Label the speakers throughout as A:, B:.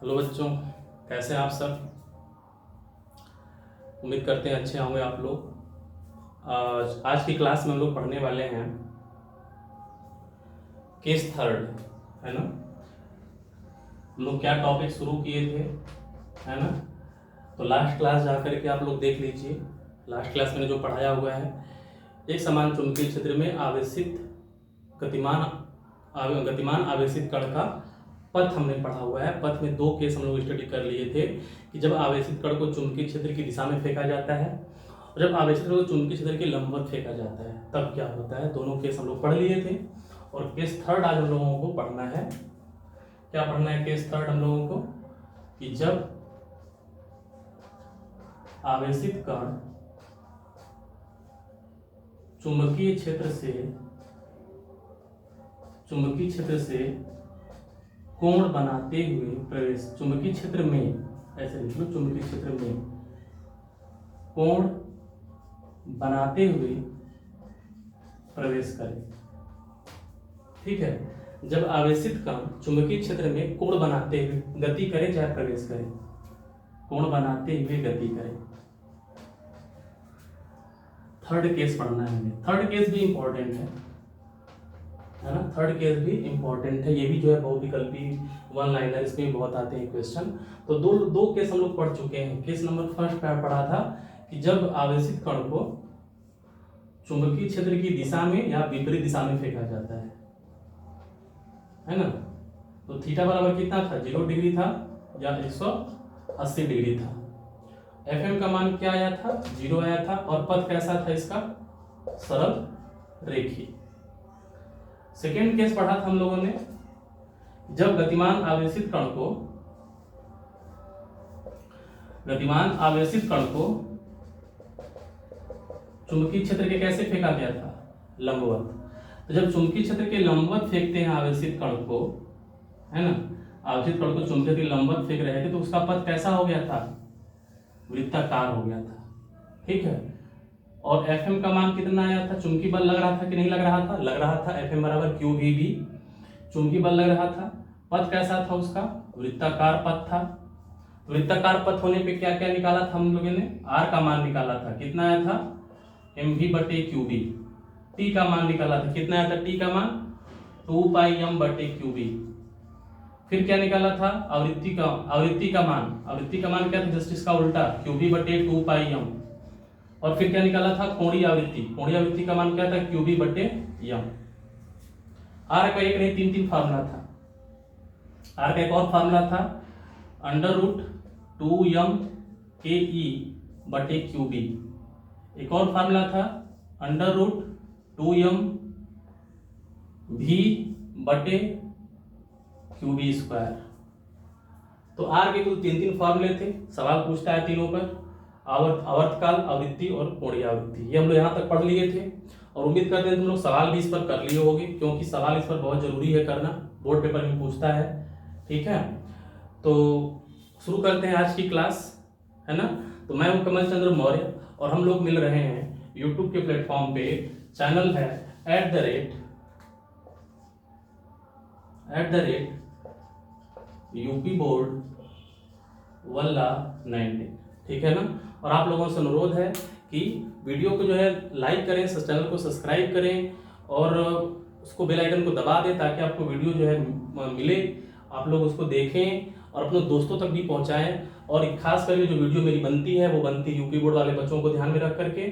A: Hello बच्चों, कैसे हैं आप सब। उम्मीद करते हैं अच्छे होंगे आप लोग। आज की क्लास में हम लोग पढ़ने वाले हैं केस थर्ड, है ना। हम लोग क्या टॉपिक शुरू किए थे, है ना। तो लास्ट क्लास जा करके आप लोग देख लीजिए। लास्ट क्लास में जो पढ़ाया हुआ है, एक समान चुंबकीय क्षेत्र में आवेशित गतिमान गतिमान आवेशित कण का पथ हमने पढ़ा हुआ है। पथ में दो केस हम लोग स्टडी कर लिए थे कि जब आवेशित कण को चुंबकीय क्षेत्र की दिशा में फेंका जाता है और जब आवेशित कण को चुंबकीय क्षेत्र के लंबवत फेंका जाता है तब क्या होता है। दोनों केस हम लोग पढ़ लिए थे और केस थर्ड आज हम लोगों को पढ़ना है। क्या पढ़ना है केस थर्ड हम लोगों को कि जब आवेशित कण चुंबकीय क्षेत्र से कोण बनाते हुए प्रवेश, चुंबकीय क्षेत्र में, ऐसे लिख लो, चुंबकीय क्षेत्र में कोण बनाते हुए प्रवेश करें। ठीक है, जब आवेशित कण चुंबकीय क्षेत्र में कोण बनाते हुए गति करे चाहे प्रवेश करे, कोण बनाते हुए गति करे। थर्ड केस पढ़ना है हमें। थर्ड केस भी इंपॉर्टेंट है ना। थर्ड केस भी इंपॉर्टेंट है। ये भी जो है बहुविकल्पी वन लाइनर, इसमें बहुत आते हैं क्वेश्चन। तो दो दो केस हम लोग पढ़ चुके हैं। केस नंबर फर्स्ट पढ़ा था कि जब आवेशित कण को चुंबकीय क्षेत्र की दिशा में या विपरीत दिशा में फेंका जाता है ना। तो थीटा बराबर कितना था, 0 डिग्री था या 180 डिग्री था। एफ का मान क्या आया था, 0 आया था। और पथ कैसा था इसका, सरल रेखीय। सेकेंड केस पढ़ा था हम लोगों ने, जब गतिमान आवेशित कण को चुंबकीय क्षेत्र के कैसे फेंका गया था, लंबवत। तो जब चुंबकीय क्षेत्र के लंबवत फेंकते हैं आवेशित कण को, है ना, आवेशित कण को चुंबकीय के लंबवत फेंक रहे थे तो उसका पथ कैसा हो गया था, वृत्ताकार हो गया था। ठीक है। और एफ का मान कितना आया था, चुंबकीय बल लग रहा था कि नहीं लग रहा था, लग रहा था। एफ बराबर क्यू वी बी, चुंबकीय बल लग रहा था। पथ कैसा था उसका, वृत्ताकार पथ था। वृत्ताकार पथ होने पे क्या क्या निकाला था हम लोगों ने, आर का मान निकाला था, कितना आया था, एम वी बटे क्यू बी। टी का मान निकाला था, कितना आया था, टी का मान 2 पाई एम बटे क्यू बी। फिर क्या निकाला था, आवृत्ति का मान क्या था, जस्ट इसका उल्टा, क्यू बी बटे 2 पाई एम। और फिर क्या निकाला था, कोणीय आवृत्ति का मान क्या था, क्यू बी बटे एम। आर का एक नहीं तीन तीन फार्मूला था। आर का एक और फार्मूला था, अंडर रूट 2m के ई बटे क्यू बी। एक और फार्मूला था, अंडर रूट 2m भी बटे क्यू बी स्क्वायर। तो आर के कुल तीन तीन फॉर्मूले थे। सवाल पूछता है तीनों पर, आवर्तकाल, आवृत्ति और कोणीय आवृत्ति। ये हम लोग यहाँ तक पढ़ लिए थे और उम्मीद करते हैं तुम लोग सवाल भी इस पर कर लिए होगे, क्योंकि सवाल इस पर बहुत जरूरी है करना, बोर्ड पेपर में पूछता है। ठीक है, तो शुरू करते हैं आज की क्लास, है ना। तो मैं हूं कमल चंद्र मौर्य और हम लोग मिल रहे हैं यूट्यूब के प्लेटफॉर्म पे। चैनल है यूपी बोर्ड वल्ला 90। ठीक है ना। और आप लोगों से अनुरोध है कि वीडियो को जो है लाइक करें, चैनल को सब्सक्राइब करें और उसको बेल आइकन को दबा दें ताकि आपको वीडियो जो है मिले, आप लोग उसको देखें और अपने दोस्तों तक भी पहुंचाएं। और खास करके जो वीडियो मेरी बनती है वो बनती है यूपी बोर्ड वाले बच्चों को ध्यान में रख करके।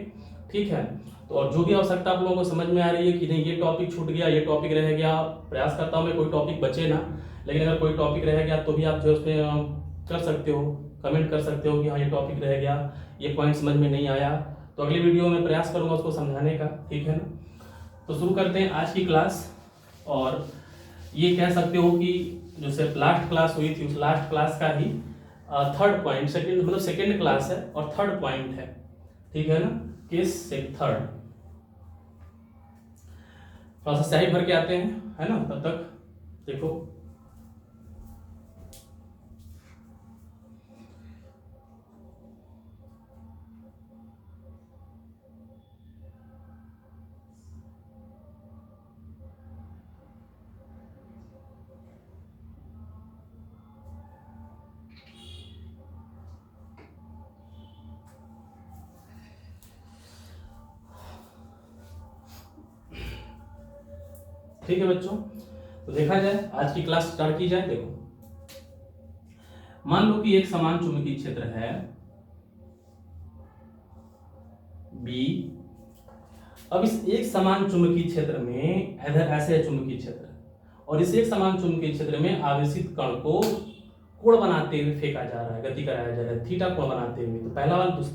A: ठीक है, तो और जो भी आवश्यकता आप लोगों को समझ में आ रही है कि नहीं ये टॉपिक छूट गया, ये टॉपिक रह गया, प्रयास करता हूँ मैं कोई टॉपिक बचे ना, लेकिन अगर कोई टॉपिक रह गया तो भी आप जो है उसमें कर सकते हो, कमेंट कर सकते हो कि हाँ ये टॉपिक रह गया, ये पॉइंट समझ में नहीं आया, तो अगली वीडियो में प्रयास करूंगा उसको समझाने का। ठीक है ना। तो शुरू करते हैं आज की क्लास। और ये कह सकते हो कि जो सिर्फ लास्ट क्लास हुई थी उस लास्ट क्लास का ही थर्ड पॉइंट, सेकेंड क्लास है और थर्ड पॉइंट है। ठीक है ना, केस से थर्ड। थोड़ा सा स्याही भर के आते हैं, है ना, तब तक देखो। ठीक है बच्चों, तो देखा जाए आज की क्लास स्टार्ट की जाए। देखो मान लो कि एक समान चुंबकीय क्षेत्र है बी। अब इस एक समान चुंबकीय क्षेत्र में इधर ऐसे है चुंबकीय क्षेत्र, और इस एक समान चुंबकीय क्षेत्र में आवेशित कण को कोण बनाते हुए फेंका जा रहा है, गति कराया जा रहा है थीटा कोण बनाते हुए। तो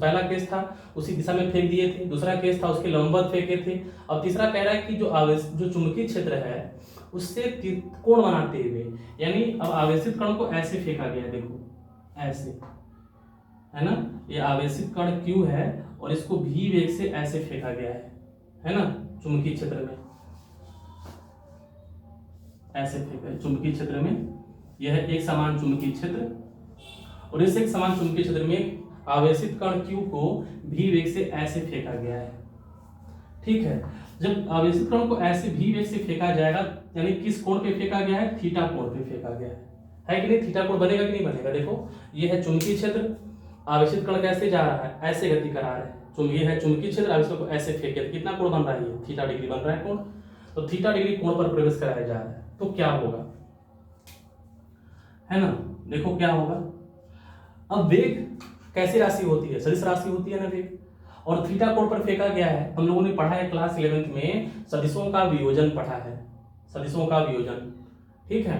A: पहला केस था उसी दिशा में फेंक दिए थे, दूसरा केस था उसके लंबवत फेंके थे, अब तीसरा कह रहा है कि जो चुंबकीय क्षेत्र है उससे कोण बनाते हुए, यानी अब आवेशित कण को ऐसे फेंका गया है, देखो ऐसे है ना, ये आवेशित कण Q है और इसको v वेग से ऐसे फेंका गया है ना, चुंबकीय क्षेत्र में ऐसे फेंका है। चुंबकीय क्षेत्र में यह एक समान चुंबकीय क्षेत्र, और इस एक समान चुंबकीय क्षेत्र में आवेशित कण Q को v वेग से ऐसे फेंका गया है। ठीक है, जब आवेशित कण को ऐसे v वेग से फेंका जाएगा, यानी किस कोण पे फेंका गया है, थीटा कोण पे फेंका गया है कि नहीं? थीटा कोण बनेगा कि नहीं बनेगा? देखो ये है चुंबकीय क्षेत्र, आवेशित कण कैसे जा रहा है, ऐसे गति करा रहा है। ये है चुंबकीय क्षेत्र, आवेशित को ऐसे फेंके तो कितना कोण बन रहा है, थीटा डिग्री बन रहा है कोण। तो थीटा डिग्री कोण पर प्रवेश कराया जा रहा है, तो क्या होगा, है ना? देखो क्या होगा। अब वेग कैसी राशि होती है, सदिश राशि होती है ना वेग, और थीटा कोण पर फेंका गया है। हम लोगों ने पढ़ा है क्लास 11th में, सदिशों का वियोजन पढ़ा है, सदिशों का वियोजन। ठीक है,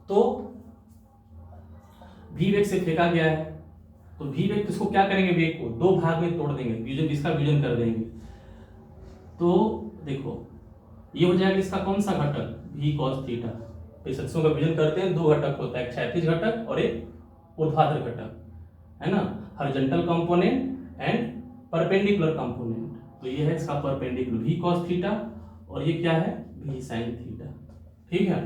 A: तो v वेग से फेंका गया है, तो v वेग इसको क्या करेंगे, वेग को दो भाग में तोड़ देंगे, वियोजन इसका वियोजन कर देंगे। तो देखो ये हो जाएगा इसका कौन सा घटक, v cos थीटा। सदिशों का वियोजन करते हैं, दो घटक होता है, एक क्षैतिज घटक और एक ऊर्ध्वाधर घटक, है ना, horizontal component and perpendicular component. तो ये है इसका परपेंडिकुलर v cos थीटा, और ये क्या है, v sin थीटा। ठीक है,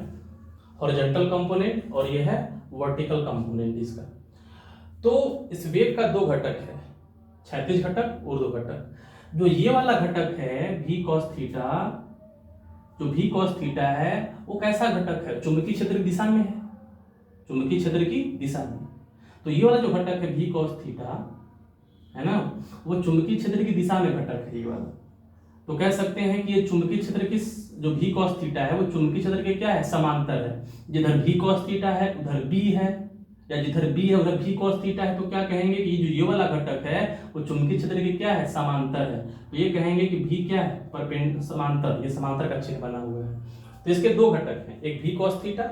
A: हॉरिजॉन्टल कंपोनेंट और ये है वर्टिकल कंपोनेंट इसका। तो इस वेग का दो घटक है, क्षैतिज घटक, ऊर्ध्व घटक। जो ये वाला घटक है v cos थीटा, जो v cos थीटा है वो कैसा घटक है, चुंबकीय क्षेत्र की दिशा में है, चुंबकीय क्षेत्र की दिशा में। तो ये वाला जो घटक है v cos थीटा, है ना, वो चुंबकीय क्षेत्र की दिशा में घटक है ये वाला। तो कह सकते हैं कि ये चुंबकीय क्षेत्र की जो v cos थीटा है वो चुंबकीय क्षेत्र के क्या है, समांतर है। जिधर v cos थीटा है उधर b है, या जिधर b है उधर v cos थीटा है, तो क्या कहेंगे कि जो ये वाला घटक है वो चुंबकीय क्षेत्र के क्या है, समांतर है। तो ये कहेंगे कि v क्या है, परपेंडिकुलर, समांतर, ये समांतर का चिन्ह बना हुआ है। तो इसके दो घटक हैं, एक v cos थीटा,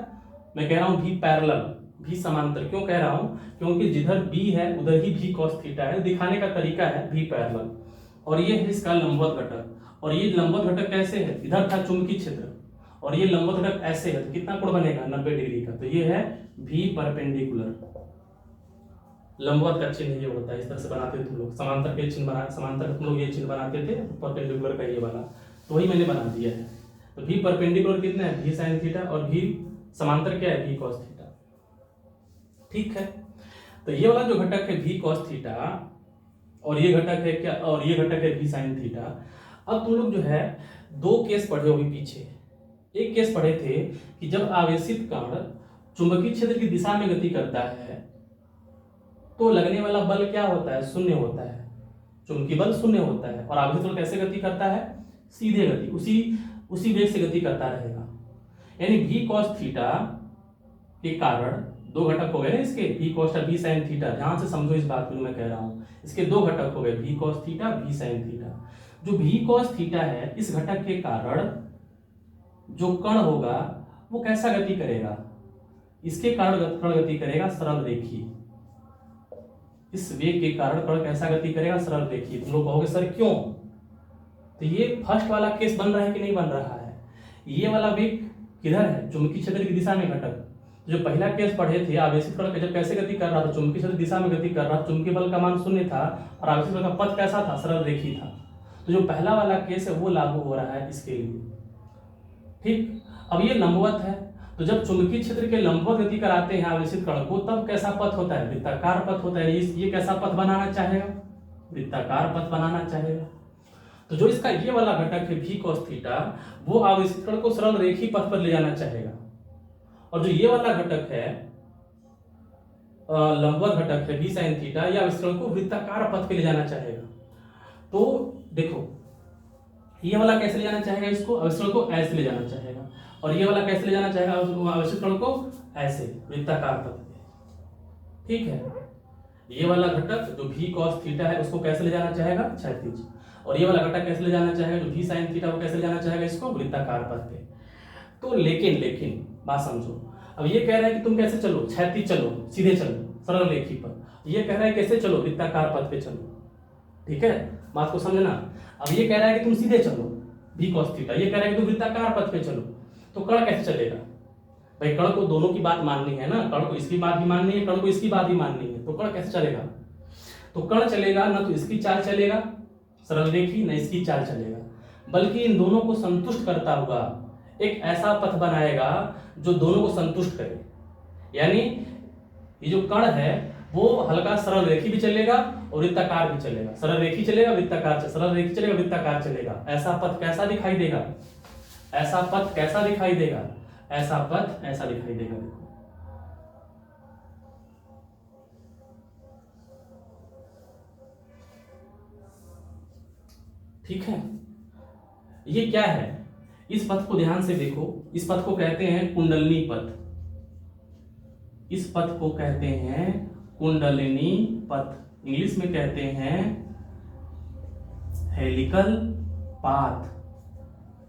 A: मैं कह रहा हूँ v पैरेलल, v समांतर क्यों कह रहा हूँ, क्योंकि जिधर b है उधर ही v cos थीटा है, दिखाने का तरीका है v पैरेलल। और ये है इसका लंबवत घटक, और ये लंबवत घटक कैसे है, इधर था चुंबकीय क्षेत्र और ये लंबवत घटक ऐसे है, तो कितना कोण बनेगा, 90 डिग्री का। तो ये है v परपेंडिकुलर, लंबवत का चिन्ह ये होता है, इस तरह से बनाते थे तुम लोग, समांतर के चिन्ह बना, समांतर तुम लोग ये चिन्ह बनाते थे, परपेंडिकुलर का ये वाला, तो वही मैंने बना दिया है। तो v परपेंडिकुलर कितना है, v sin थीटा, और v समांतर क्या है, v cos थीटा। ठीक है, तो ये वाला जो घटक है v cos थीटा, और ये घटक है क्या, और ये घटक है v sin थीटा। अब तुम लोग जो है दो केस पढ़े होंगे पीछे। एक केस पढ़े थे कि जब आवेशित कण चुंबकीय क्षेत्र की दिशा में गति करता है तो लगने वाला बल क्या होता है, शून्य होता है, चुंबकीय बल शून्य होता है। और आवेशित बल कैसे गति करता है, सीधे गति, उसी वेग से गति करता रहेगा। यानी v cos थीटा के कारण दो घटक हो गए ना इसके, v cos और v sin थीटा। ध्यान से समझो इस बात को मैं कह रहा हूं, इसके दो घटक हो गए, v cos theta, v sin theta. जो v cos थीटा है, इस घटक के कारण जो कण होगा वो कैसा गति करेगा, इसके कारण कण गति करेगा सरल रेखीय। इस वेग के कारण कण कैसा गति करेगा, सरल रेखीय। तुम लोग कहोगे सर क्यों, तो ये फर्स्ट वाला केस बन रहा है कि नहीं बन रहा है, ये वाला वेग किधर है, चुंबकीय क्षेत्र की दिशा में घटक। जो पहला केस पढ़े थे, आवेशित कण जब कैसे गति कर रहा था, चुंबकीय क्षेत्र दिशा में गति कर रहा था, चुंबकीय बल का मान शून्य था और आवेशित बल का पथ कैसा था, सरल रेखीय था। तो जो पहला वाला केस है वो लागू हो रहा है इसके लिए। ठीक, अब ये लंबवत है, तो जब चुंबकीय क्षेत्र के लंबवत गति कराते हैं आवेशित कण को, तब कैसा पथ होता है, वृत्ताकार पथ होता है। ये कैसा पथ बनाना चाहेगा, वृत्ताकार पथ बनाना चाहेगा। तो जो इसका ये वाला घटक है v cos थीटा, वो आवेशित कण को सरल रेखीय पथ पर ले जाना चाहेगा, और जो ये वाला घटक है लंबवत घटक है v sin थीटा, या आवेशित कण को वृत्ताकार पथ पे ले जाना चाहेगा। तो देखो ये वाला कैसे ले जाना चाहेगा इसको, अवशिष्ट को ऐसे ले जाना चाहेगा, और ये वाला कैसे ले जाना चाहेगा अवशिष्ट कण को ऐसे वृत्ताकार पथ पे। ठीक है, ये वाला घटक जो भी cos थीटा है उसको कैसे ले जाना चाहेगा क्षैतिज, और ये वाला घटक कैसे ले जाना चाहेगा जो भी sin थीटा वो कैसे ले जाना चाहेगा इसको वृत्ताकार पथ पे। तो लेकिन बात समझो, अब ये कह रहा है कि तुम कैसे चलो, क्षैतिज चलो, सीधे चलो सरल रेखी पर, ये कह रहा है कैसे चलो, वृत्ताकार पथ पे चलो। ठीक है, बात को समझना। अब ये कह रहा है कि तुम सीधे चलो भी cos थीटा, ये कह रहा है कि तुम वृत्ताकार पथ पे चलो, तो कण कैसे चलेगा भाई, कण को दोनों की बात माननी है ना, कण को इसकी बात भी माननी है, कण को इसकी बात भी माननी है, तो कण कैसे चलेगा, तो कण चलेगा ना तो इसकी चाल चलेगा सरल रेखी, न इसकी चाल चलेगा, बल्कि इन दोनों को संतुष्ट करता हुआ एक ऐसा पथ बनाएगा जो दोनों को संतुष्ट करे। यानी ये जो कण है वो हल्का सरल रेखी भी चलेगा और वृत्ताकार भी चलेगा, सरल रेखी चलेगा वृत्ताकार, सरल रेखी चलेगा वृत्ताकार चलेगा। ऐसा पथ कैसा दिखाई देगा, ऐसा पथ कैसा दिखाई देगा, ऐसा पथ ऐसा दिखाई देगा। देखो ठीक है, ये क्या है, इस पथ को ध्यान से देखो, इस पथ को कहते हैं कुंडलिनी पथ, इस पथ को कहते हैं कुंडलिनी पथ, इंग्लिश में कहते हैं हेलिकल पाथ,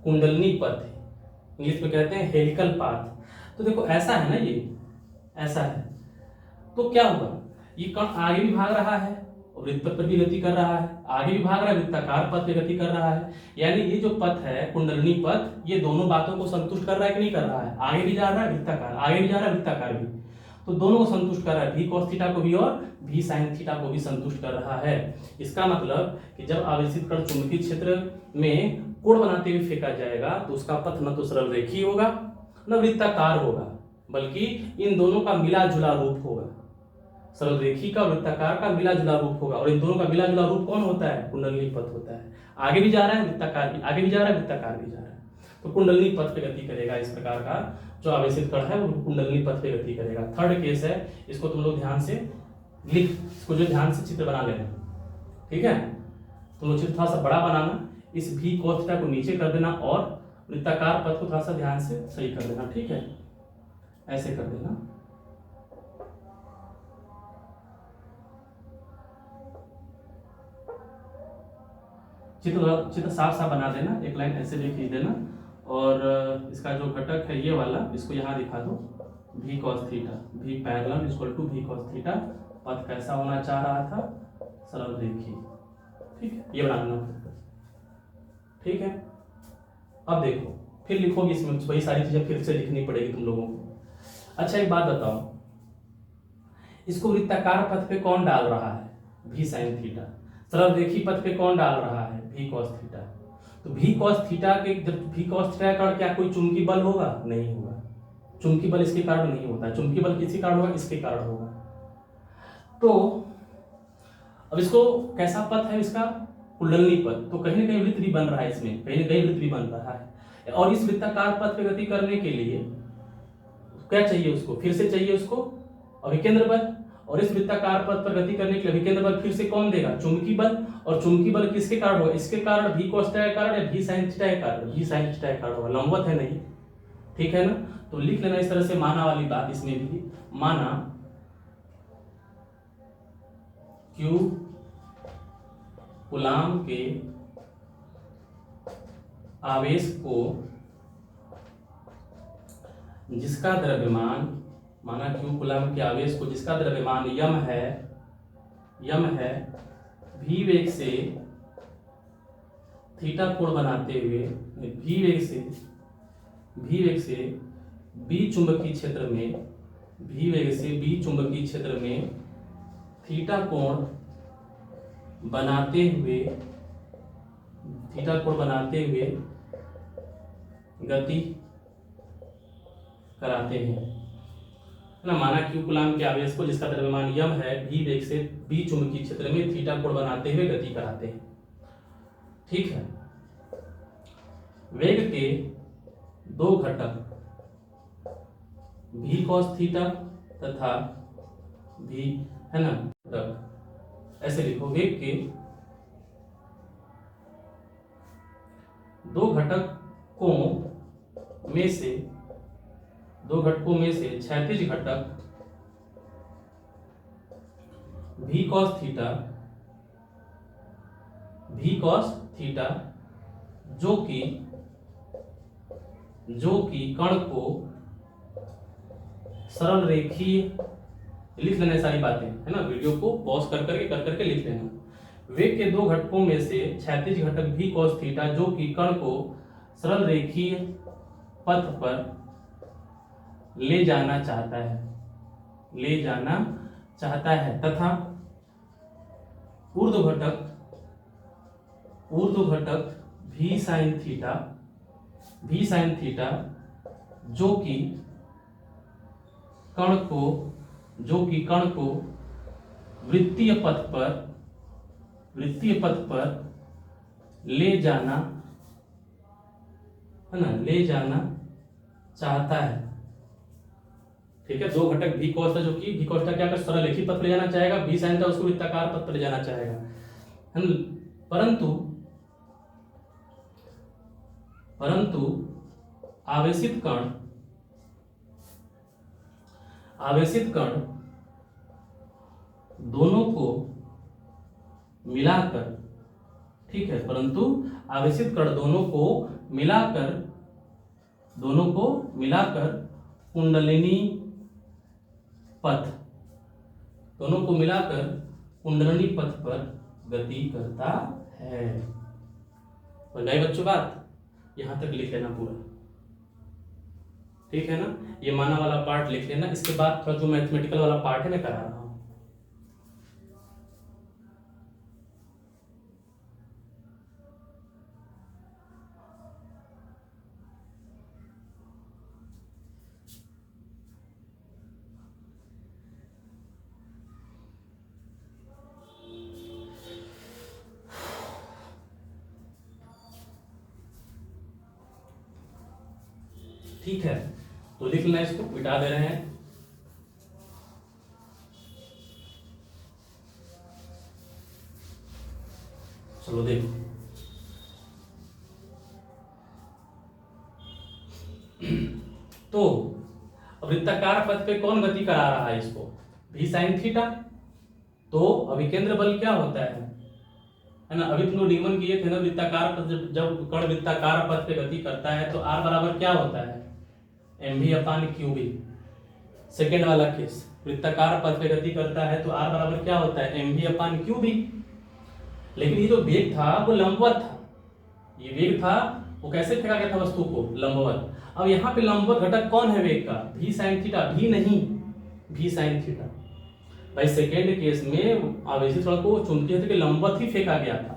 A: कुंडलिनी पथ इंग्लिश में कहते हैं हेलिकल पाथ। तो देखो ऐसा है ना, ये ऐसा है, तो क्या हुआ, ये कण आगे भी भाग रहा है और वृत्त पथ पर भी गति कर रहा है, आगे भी भाग रहा है वृत्ताकार पथ पे गति कर रहा है। यानी ये जो पथ है कुंडलिनी पथ, ये दोनों बातों को संतुष्ट कर रहा है कि नहीं कर रहा है, आगे भी जा रहा है वृत्ताकार, आगे भी जा रहा है वृत्ताकार भी, तो दोनों को संतुष्ट कर रहा है, भी cos थीटा को भी और भी sin थीटा को भी संतुष्ट कर रहा है। इसका मतलब कि जब आवेशित कण चुंबकीय क्षेत्र में कोण बनाते हुए फेंका जाएगा तो उसका पथ न तो सरल रेखीय होगा न वृत्ताकार होगा, बल्कि इन दोनों का मिला जुला रूप होगा, सरल रेखी का वृत्ताकार का मिला जुला रूप होगा, और इन दोनों का मिला जुला रूप कौन होता है, कुंडलिनी पथ होता है। आगे भी जा रहा है वृत्ताकार भी, आगे भी जा रहा है वृत्ताकार भी जा रहा है, तो कुंडलिनी पथ पे गति करेगा। इस प्रकार का जो आवेशित कण है वो कुंडलिनी पथ पे गति करेगा। थर्ड केस है, इसको तुम लोग ध्यान से लिख, इसको जो ध्यान से चित्र बना लेना। ठीक है, तुम लोग चित्र थोड़ा सा बड़ा बनाना, इस भी cos थीटा को नीचे कर देना और वृत्ताकार पथ को थोड़ा सा ध्यान से सही कर देना। ठीक है, ऐसे कर देना। चित्र साफ साफ बना देना, एक लाइन ऐसे भी खींच देना, और इसका जो घटक है ये वाला, इसको यहाँ दिखा दो, भी cos थीटा, भी पैरेलल इक्वल टू भी cos थीटा, पथ कैसा होना चाह रहा था, सरल रेखीय। ठीक है, ये बनाना। ठीक है, अब देखो फिर लिखोगे, इसमें वही सारी चीजें फिर से लिखनी पड़ेगी तुम लोगों को। अच्छा एक बात बताओ, इसको वृत्ताकार पथ पे कौन डाल रहा है, भी sin थीटा, सरल रेखीय पथ पे कौन डाल रहा है, भी cos थीटा। तो भी cos थीटा के, जब भी cos थीटा का क्या कोई चुंबकीय बल होगा, नहीं होगा, चुंबकीय बल इसके कारण नहीं होता, चुंबकीय बल किसी कारण होगा, इसके कारण होगा। तो अब इसको कैसा पथ है इसका, कुंडलिनी पथ, तो कहीं ना कहीं वृत्त भी बन रहा है इसमें, कहीं ना कहीं वृत्त भी बन रहा है, और इस वृत्ताकार पथ पे गति करने के लिए क्या चाहिए उसको, फिर से चाहिए उसको अभिकेंद्र बल, और इस वृत्ताकार पथ पर गति करने के लिए अभिकेंद्र बल फिर से कौन देगा, चुंबकीय बल, और चुंबकीय बल किसके कारण होगा, इसके कारण भी cos थीटा के कारण या भी sin थीटा के कारण, भी sin थीटा के कारण होगा, लंबवत है नहीं। ठीक है ना, तो लिख लेना इस तरह से, माना वाली बात इसमें भी, माना Q कूलाम के आवेश को जिसका द्रव्यमान, माना Q कूलाम के आवेश को जिसका द्रव्यमान यम है भी वेग से थीटा कोण बनाते हुए, भी वेग से बी चुंबकीय क्षेत्र में, भी वेग से बी चुंबकीय क्षेत्र में थीटा कोण बनाते हुए गति कराते हैं ना। माना Q कूलाम के आवेश को जिसका द्रव्यमान यम है भी वेग से बी चुंबकीय क्षेत्र में थीटा कोण बनाते हुए गति कराते हैं। ठीक है, वेग के दो घटक भी cos थीटा तथा भी, है ना, घटक, ऐसे लिखो, वेग के दो घटकों में से क्षैतिज घटक v cos थीटा जो कि कण को सरल रेखीय, लिख लेना सारी बातें, है ना, वीडियो को पॉज कर करके लिख लेना। वेग के दो घटकों में से क्षैतिज घटक v cos थीटा जो कि कण को सरल रेखीय पथ पर ले जाना चाहता है तथा ऊर्ध्व घटक v sin थीटा जो कि कण को वृत्तीय पथ पर ले जाना चाहता है। ठीक है, दो घटक v cos था जो कि v cos था क्या कर सरल रेखीय पथ पर ले जाना चाहेगा, v sin था उसको वृत्ताकार पथ पर ले जाना चाहेगा, है ना। परंतु आवेशित कण दोनों को मिलाकर, ठीक है, परंतु आवेशित कण दोनों को मिलाकर कुंडलिनी पथ पर गति करता है। और नए बच्चों बात यहां तक लिख लेना पूरा, ठीक है ना। ये माना वाला पार्ट लिख लेना, इसके बाद थोड़ा जो मैथमेटिकल वाला पार्ट है मैं करा रहा हूं। ठीक है, तो लिख लेना, इसको मिटा दे रहे हैं। चलो देखो, तो वृत्ताकार पथ पे कौन गति करा रहा है इसको, v sin थीटा। तो अभिकेंद्र बल क्या होता है ना, अभी तुम लोग निगमन किए थे ना, वृत्ताकार पथ जब कण वृत्ताकार पथ पे गति करता है तो r बराबर क्या होता है, mv/qb। सेकेंड वाला केस, वृत्ताकार पथ पे गति करता है तो r बराबर क्या होता है, mv/qb। लेकिन ये जो वेग था वो लंबवत था, ये वेग था वो कैसे फेंका गया था वस्तु को, लंबवत। अब यहाँ पे लंबवत घटक कौन है वेग का, v sin थीटा, v नहीं, v sin थीटा। भाई सेकेंड केस में आवेशित कण को चुंबकीय क्षेत्र के लंबवत ही फेंका गया था,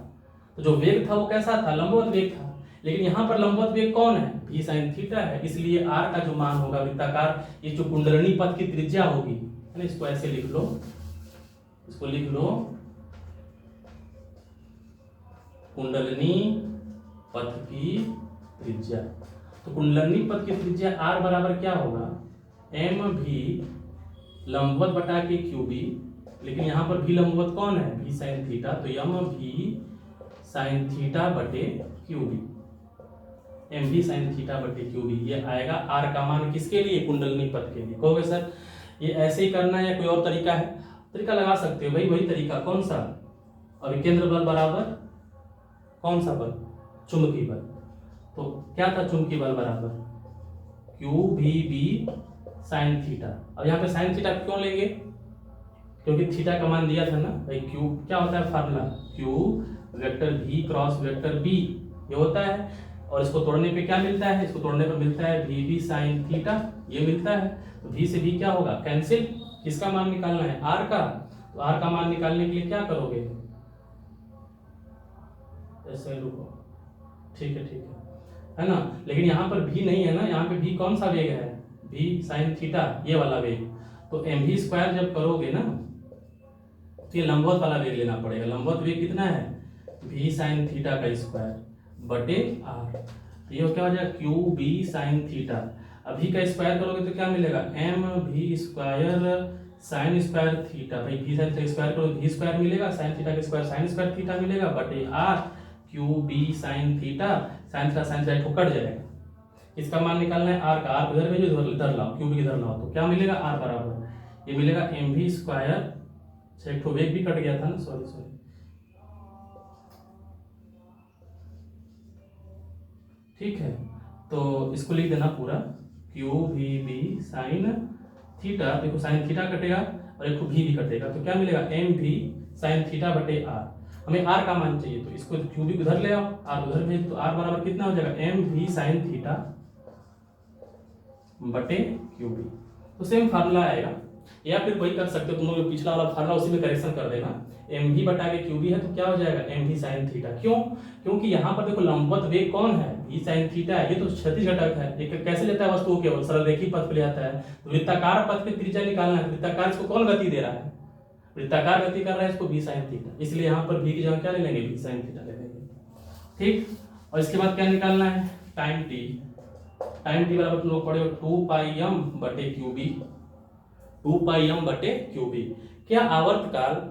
A: तो जो वेग था वो कैसा था, लंबवत वेग था। लेकिन यहाँ पर लंबवत वेग कौन है, v sin थीटा है, इसलिए r का जो मान होगा वृत्ताकार, ये जो कुंडलनी पथ की त्रिज्या होगी, है ना, इसको ऐसे लिख लो, इसको लिख लो, कुंडलनी पथ की त्रिज्या। तो कुंडलनी पथ की त्रिज्या r बराबर क्या होगा, mv लंबवत बटा के qb। लेकिन यहाँ पर भी लंबवत कौन है, v sin थीटा, तो mv sin थीटा बटे qb, mv sin थीटा बटे qb। ये आएगा r का मान किसके लिए, कुंडलनी पथ के लिए। कहोगे सर ये ऐसे ही करना है या कोई और तरीका है, तरीका लगा सकते हो भाई, वही तरीका, कौन सा, अभिकेंद्र बल बराबर कौन सा बल, चुंबकीय बल। तो क्या था चुंबकीय बल बराबर qvb sin थीटा। अब यहाँ पे sin थीटा क्यों लेंगे, क्योंकि थीटा का मान दिया था ना भाई, q क्या होता है formula, q vector v cross vector b, ये होता है। और इसको तोड़ने पे क्या मिलता है, इसको तोड़ने पे मिलता है vb sin थीटा, ये मिलता है। तो v से v क्या होगा, कैंसिल। किसका मान निकालना है, r का। तो r का मान निकालने के लिए क्या करोगे, ऐसे रुको, ठीक है ना। लेकिन यहाँ पर v नहीं है ना, यहाँ पे v कौन सा वेग है, v sin थीटा, ये वाला वेग। तो mv स्क्वायर जब करोगे ना तो ये लंबवत वाला वेग लेना पड़ेगा। लंबवत वेग कितना है, v sin थीटा का स्क्वायर बटे r। तो ये क्या हो जाएगा, qb sin थीटा। अभी का स्क्वायर करोगे तो क्या मिलेगा, mv square sin square theta. भाई v sin थीटा स्क्वायर करो v स्क्वायर मिलेगा, sin थीटा का स्क्वायर sin स्क्वायर थीटा मिलेगा बटे r q b sine theta, sine theta cut जाएगा। इसका मान निकालना है आर का, आर इधर भेजो इधर लाओ, क्यू बी इधर लाओ, तो क्या मिलेगा आर बराबर ये मिलेगा एम वी स्क्वायर, एक वेग भी कट गया था ना, सॉरी ठीक है। तो इसको लिख देना पूरा q v b sine theta, देखो साइन थीटा कटेगा और एक भी कटेगा, तो क्या मिलेगा एम भी साइन थीटा बटे आर। हमें आर का मान चाहिए, तो इसको क्यू बी उधर ले आओ, आर उधर भेज, तो आर बराबर कितना हो जाएगा एम भी साइन थीटा बटे क्यू बी। तो सेम फार्मूला आएगा, या फिर वही कर सकते हो तुम लोग पिछला वाला फार्मूला उसी में करेक्शन कर देना, एम भी बटा के क्यू बी है तो क्या हो जाएगा एम भी साइन थीटा। क्यों? क्योंकि यहाँ पर देखो लंबवत वेग कौन है, भी साइन थीटा है, ये तो क्षैतिज घटक है, ये कैसे लेता है वस्तु केवल सरल रेखीय पथ पे ले आता है। तो वृत्ताकार पथ पे त्रिज्या निकालना है, वृत्ताकार इसको कौन गति दे रहा है, वृत्ताकार गति कर रहा है इसको भी साइन थीटा, इसलिए यहाँ पर भी की जगह क्या ले लेंगे भी साइन थीटा ले लेंगे, ठीक। और इसके बाद क्या निकालना है टाइम टी, टाइम टी बराबर तुम लोग पढ़े हो 2 पाई एम बटे क्यू बी, 2 पाई एम बटे क्यू बी। क्या आवर्तकाल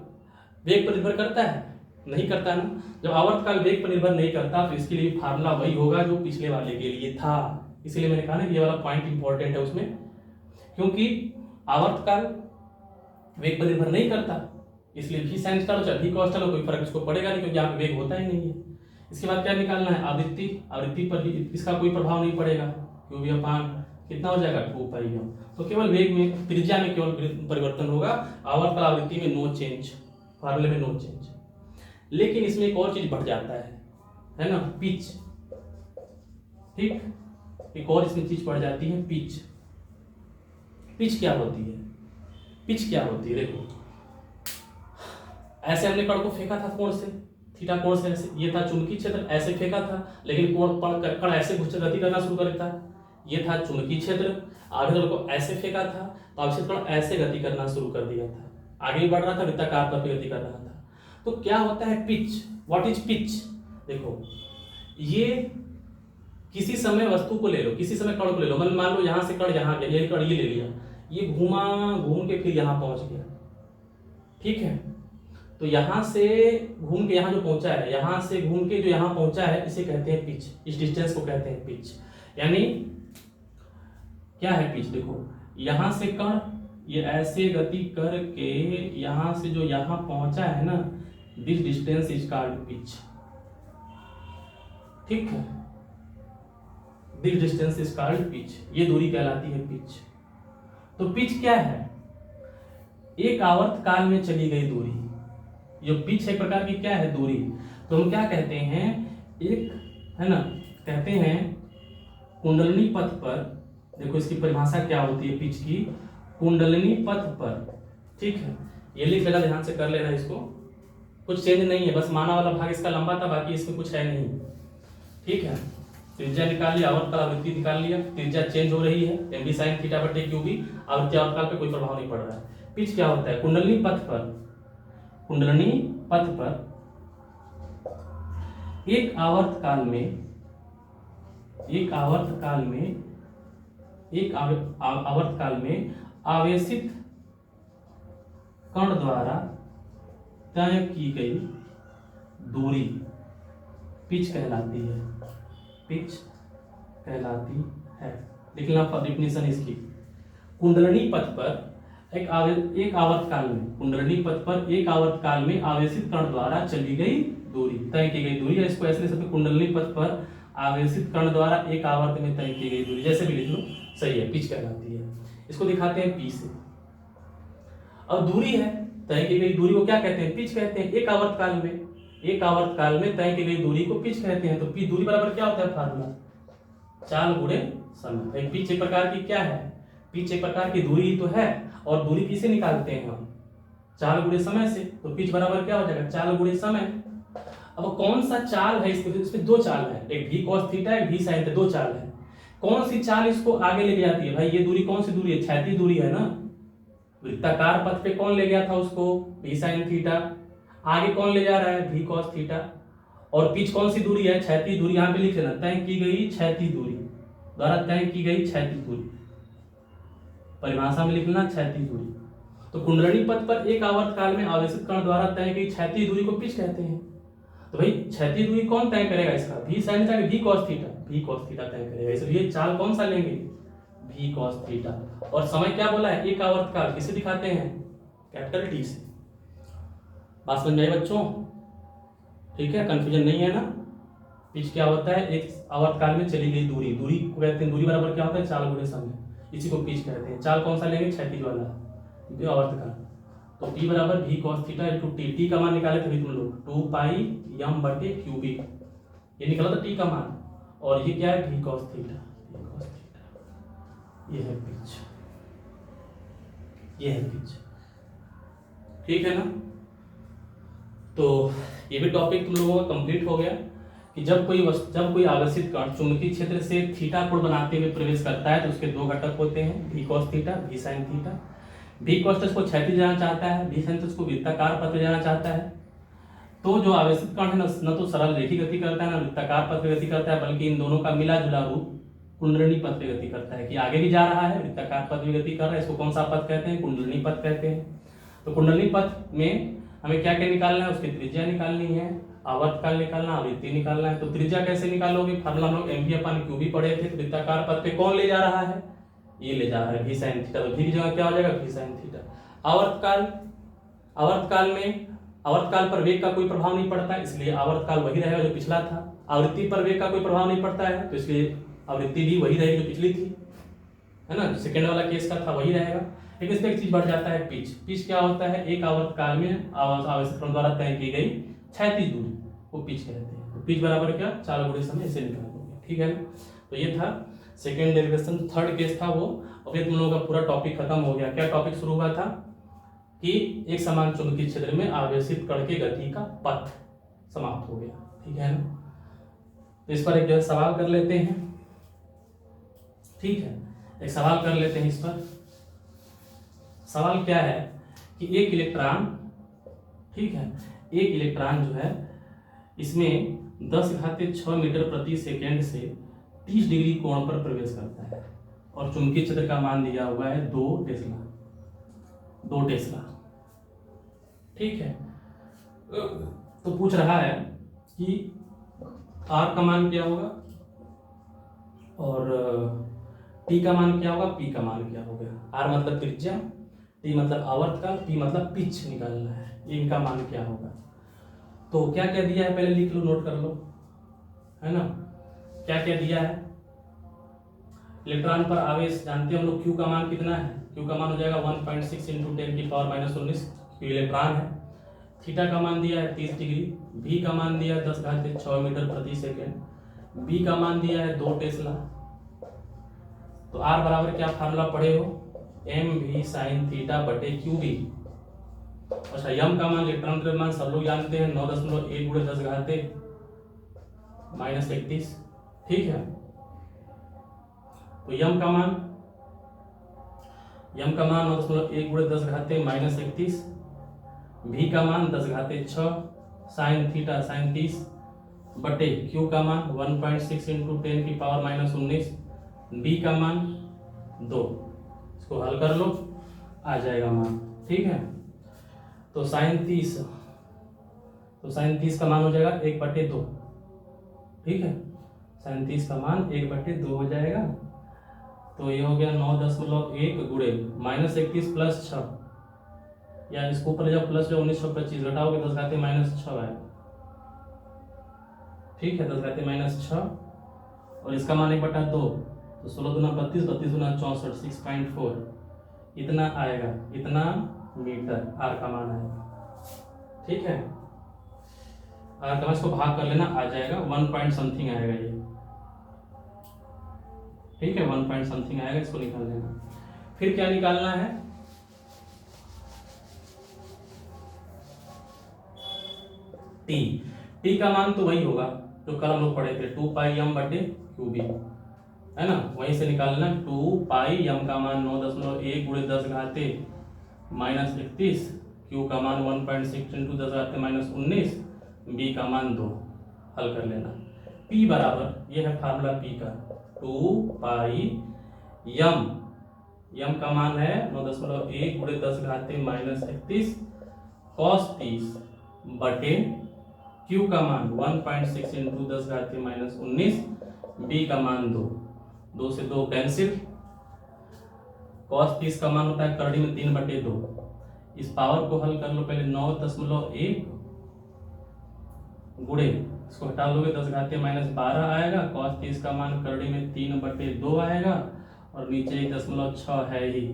A: वेग पर निर्भर करता है? नहीं करता ना। जब आवर्तकाल वेग पर निर्भर नहीं करता तो इसके लिए फार्मूला वही होगा जो पिछले वाले के लिए था, इसलिए मैंने कहा ना ये वाला पॉइंट इंपॉर्टेंट है उसमें, क्योंकि आवर्तकाल वेग पर निर्भर नहीं करता, इसलिए भी साइन थीटा हो चाहे भी कॉस थीटा, कोई फर्क इसको पड़ेगा नहीं क्योंकि यहाँ पे वेग होता ही नहीं है। इसके बाद क्या निकालना है आवृत्ति, आवृत्ति पर भी इसका कोई प्रभाव नहीं पड़ेगा, क्यू बी अपान कितना हो जाएगा 2 पाई एम। तो केवल वेग में त्रिज्या में केवल परिवर्तन होगा, आवर्तकाल आवृत्ति में नो चेंज, फार्मूले में नो चेंज। लेकिन इसमें एक और चीज बढ़ जाता है ना, पिच, ठीक, एक और इसमें चीज बढ़ जाती है पिच। पिच क्या होती है? पिच क्या होती है देखो, ऐसे हमने कण को फेंका था कोण से, थीटा कोण से, ऐसे ये था चुंबकीय क्षेत्र, ऐसे फेंका था, लेकिन कण ऐसे गति करना शुरू कर देता, ये था चुंबकीय क्षेत्र, आवेश को ऐसे फेंका था तो आवेशित कण ऐसे गति करना शुरू कर दिया था, आगे बढ़ रहा था, वृत्ताकार पथ पे गति कर रहा था। तो क्या होता है पिच, व्हाट इज पिच? देखो ये किसी समय वस्तु को ले लो, किसी समय कण को ले लो, मान लो यहाँ से कण यहाँ गया, ये कण ये ले लिया, ये घूमा घूम के फिर यहाँ पहुंच गया, ठीक है। तो यहाँ से घूम के यहाँ जो पहुंचा है, यहाँ से घूम के जो यहाँ पहुंचा है, इसे कहते हैं पिच, इस डिस्टेंस को कहते हैं पिच। यानी क्या है पिच? देखो यहाँ से कण ये ऐसे गति करके यहाँ से जो यहाँ पहुंचा है ना, this distance is called pitch, ठीक है, this distance is called pitch, ये दूरी कहलाती है पिच। तो पिच क्या है? एक आवर्त काल में चली गई दूरी, ये पिच एक प्रकार की क्या है दूरी। तो हम क्या कहते हैं, एक है ना, कहते हैं कुंडलिनी पथ पर, देखो इसकी परिभाषा क्या होती है पिच की, कुंडलिनी पथ पर, ठीक है, ये लिख लेना, ध्यान से कर लेना इसको, कुछ चेंज नहीं है, बस माना वाला भाग इसका लंबा था, बाकी इसमें कुछ है नहीं, ठीक है। त्रिज्या निकाल लिया, आवर्तकाल आवृत्ति निकाल लिया, त्रिज्या चेंज हो रही है, एम बी साइन थीटा बटे क्यू बी, आवृत्ति आवर्तकाल पे कोई प्रभाव नहीं पड़ रहा है। पिच क्या होता है? कुंडलिनी पथ पर, कुंडलिनी पथ पर एक आवर्तकाल में, एक आवर्तकाल में, एक आवर्तकाल में आवेशित कण द्वारा तय की गई दूरी पिच कहलाती है, पिच कहलाती है। लिखना डेफिनेशन इसकी, कुंडलिनी पथ पर एक आवर्तकाल में, कुंडलिनी पथ पर एक आवर्तकाल में आवेशित कण द्वारा चली गई दूरी, तय की गई दूरी, इसको ऐसे लिख सकते, कुंडलिनी पथ पर आवेशित कण द्वारा एक आवर्त में तय की गई दूरी, जैसे भी लिख लो सही है, पिच कहलाती है। इसको दिखाते हैं पी से, और दूरी है, तय की गई दूरी को क्या कहते हैं? पिच कहते हैं। एक आवर्तकाल में, एक आवर्तकाल में तय की गई दूरी को पिच कहते हैं। तो पी दूरी बराबर क्या होता है फार्मूला, चाल गुणे समय। पिच एक प्रकार की क्या है, पिच एक प्रकार की दूरी ही तो है, और दूरी किसे निकालते हैं हम, चाल गुणे समय से। तो पिच बराबर क्या हो जाएगा, चाल गुणे समय। अब कौन सा चाल है इसमें दो चाल है, एक भी cos थीटा, एक भी sin थीटा, दो चाल है। कौन सी चाल इसको आगे लेके जाती है भाई? ये दूरी कौन सी दूरी है? क्षैतिज दूरी है ना, वृत्ताकार पथ पे कौन ले गया था उसको, भी sin थीटा, आगे कौन ले जा रहा है, भी cos थीटा। और पिच कौन सी दूरी है, क्षैतिज दूरी, यहाँ पे लिख लेना, तय की गई क्षैतिज दूरी द्वारा तय की गई क्षैतिज दूरी, परिभाषा में लिखना क्षैतिज दूरी। तो कुंडलिनी पथ पर एक आवर्तकाल में आवेशित कण द्वारा तय की क्षैतिज दूरी को पिच कहते हैं। तो भाई क्षैतिज दूरी कौन तय करेगा इसका, भी साइन थीटा भी कॉस थीटा, भी कॉस थीटा तय करेगा, इसलिए चाल कौन सा लेंगे, भी कॉस थीटा। और समय क्या बोला है, एक आवर्तकाल, किसे दिखाते हैं, कैपिटल टी से। बात समझ में आई बच्चों, ठीक है, कंफ्यूजन नहीं है ना। पिच क्या होता है, एक आवर्तकाल में चली गई दूरी, दूरी को कहते हैं, दूरी बराबर क्या होता है, चाल गुणे समय, इसी को पिच कहते हैं। चाल कौन सा लेंगे, क्षैतिज वाला आवर्तकाल। तो P बराबर भी cos theta into T, T का मान निकाले थे तुम लोग 2 पाई यम बटे क्यूबिक, ये निकला था टी का मान, और ये क्या है, भी कॉस थीटा, भी कॉस थीटा, ये है पिच, ये है पिच, ठीक है ना। तो ये भी टॉपिक तुम लोगों का कंप्लीट हो गया कि जब कोई आवेशित कण चुंबकीय क्षेत्र से थीटा कोण बनाते हुए प्रवेश करता है तो उसके दो घटक होते हैं, भी कॉस थीटा, भी साइन थीटा। भी कॉस उसको क्षैतिज जाना चाहता है, भी साइन उसको वृत्ताकार पथ में जाना चाहता है। तो जो आवेशित कण है न तो सरल रेखी गति करता है, ना वृत्ताकार पथ में गति करता है, बल्कि इन दोनों का मिला जुला रूप कुंडलिनी पथ में गति करता है, कि आगे भी जा रहा है, वृत्ताकार पथ में गति कर रहा है, इसको कौन सा पथ कहते हैं, कुंडलिनी पथ कहते हैं। तो कुंडलिनी पथ में हमें क्या क्या निकालना है, उसकी त्रिज्या निकालनी है, आवर्तकाल निकालना, आवृत्ति निकालना है। तो त्रिज्या कैसे निकालोगे, फार्मूला हम लोग mv/qb पढ़े थे। वृत्ताकार पथ पे कौन ले जा रहा है, ये ले जा रहा है भी साइन थीटा, तो भी की जगह क्या हो जाएगा, भी साइन थीटा। आवर्तकाल पर वेग का कोई प्रभाव नहीं पड़ता, इसलिए आवर्तकाल वही रहेगा जो पिछला था। आवृत्ति पर वेग का कोई प्रभाव नहीं पड़ता है, तो इसलिए आवृत्ति भी वही रहेगी जो पिछली थी, है ना, सेकेंड वाला केस का था वही रहेगा। लेकिन इसमें एक चीज बढ़ जाता है, पिच। पिच क्या होता है, एक आवर्तकाल में आवेशित कण द्वारा तय की गई क्षैतिज दूरी को पिच कहते हैं। तो पिच बराबर क्या, चाल गुणे समय, इसे निकालोगे, ठीक है। तो ये था सेकेंड डेरिवेशन, थर्ड केस था वो। अब ये तुम लोगों का पूरा टॉपिक खत्म हो गया। क्या टॉपिक शुरू हुआ था कि एक समान चुंबकीय क्षेत्र में आवेशित कण के गति का पथ समाप्त हो गया, ठीक है ना। तो इस पर एक जो है सवाल कर लेते हैं, ठीक है, एक सवाल कर लेते हैं इस पर। सवाल क्या है कि एक इलेक्ट्रॉन, ठीक है, एक इलेक्ट्रॉन जो है इसमें 10⁶ मीटर प्रति सेकेंड से 30 डिग्री कोण पर प्रवेश करता है और चुंबकीय क्षेत्र का मान दिया हुआ है 2 टेस्ला, ठीक है। तो पूछ रहा है कि आर का मान क्या होगा और टी का मान क्या होगा, पी का मान क्या होगा। आर मतलब त्रिज्या, टी मतलब आवर्तकाल, पी मतलब पिच निकालना है, इनका मान क्या होगा। तो क्या क्या दिया है पहले लिख लो, नोट कर लो, है ना। क्या क्या दिया है, इलेक्ट्रॉन पर आवेश जानते हैं हम लोग, क्यू का मान कितना है, क्यू का मान हो जाएगा 1.6 × 10⁻⁻19, इलेक्ट्रॉन है। थीटा का मान दिया है 30 डिग्री, भी का मान दिया है 10⁶ मीटर प्रति सेकेंड, बी का मान दिया है 2 टेस्ला। तो आर बराबर क्या फार्मूला पढ़े हो, mv sin थीटा बटे qb। अच्छा, यम का मान, इलेक्ट्रॉन का मान सब लोग जानते हैं 9.1 × 10⁻31, ठीक है। तो यम का मान 9.1 × 10⁻31, भी का मान 10⁻6, साइन थीटा साइन 30 बटे क्यू का मान 1.6 × 10⁻19, बी का मान 2। इसको हल कर लो, आ जाएगा मान, ठीक है। तो साइन 30 का मान हो जाएगा 1/2, ठीक है। साइन 30 का मान 1/2 हो जाएगा। तो ये हो गया 9.1 गुणे -31 + 6, या इसको ऊपर जाओ प्लस जो 1925 घटाओगे 10⁻6 आएगा, ठीक है, 10⁻6। और इसका मान 1/2, तो 16 दूना 32, 32 दूना 64, 6.4 इतना आएगा, इतना मीटर आर का मान आएगा, ठीक है। आर का मान इसको भाग कर लेना, आ जाएगा 1 पॉइंट समथिंग आएगा ये, ठीक है, 1 पॉइंट समथिंग आएगा, इसको निकाल लेना। फिर क्या निकालना है, टी का मान तो वही होगा जो कल हम लोग पढ़े थे, 2πm/qb, है ना, वहीं से निकालना। 2πm का मान 9.1 × 10⁻31, क्यू का मान 1.6 × 10⁻19, बी का मान 2, हल कर लेना। पी बराबर, ये है फार्मूला पी का, 2πm, यम का मान है 9.1 × 10⁻31 cos 30 बटे Q Q का मान 1.6 इंटू 10 घातीय माइनस 19, B का मान 2, 2 से 2 कैंसिल, cos 30 का मान होता है करड़ी में 3/2। इस पावर को हल कर लो पहले, 9.1 गुणे, इसको हटा लोगे 10 घातीय माइनस 12 आएगा, cos 30 का मान करड़ी में 3/2 आएगा और नीचे 1.6 है ही,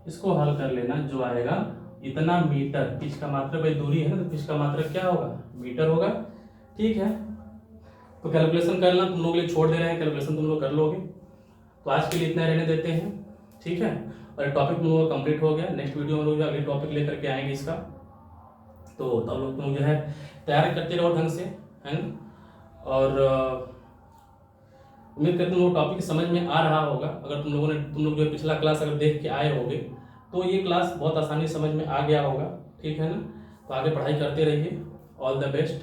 A: इसको हल कर लेना, जो आएगा इतना मीटर। पिच का मात्रक भाई दूरी है ना, तो पिच का मात्रक क्या होगा, मीटर होगा। ठीक है, तो कैलकुलेशन करना तुम लोग के लिए छोड़ दे रहे हैं, कैलकुलेशन तुम लोग कर लोगे। तो आज के लिए इतना रहने देते हैं, ठीक है। और टॉपिक तुम लोगों का कंप्लीट हो गया। नेक्स्ट वीडियो में लोग जो अगले टॉपिक लेकर के आएंगे इसका, तो तब लोग तुम जो है तैयारी करते रहो ढंग से, है ना। और उम्मीद करते तुम लोग टॉपिक समझ में आ रहा होगा। अगर तुम लोग जो पिछला क्लास अगर देख के आए होगे तो ये क्लास बहुत आसानी समझ में आ गया होगा, ठीक है ना। तो आगे पढ़ाई करते रहिए। All the best.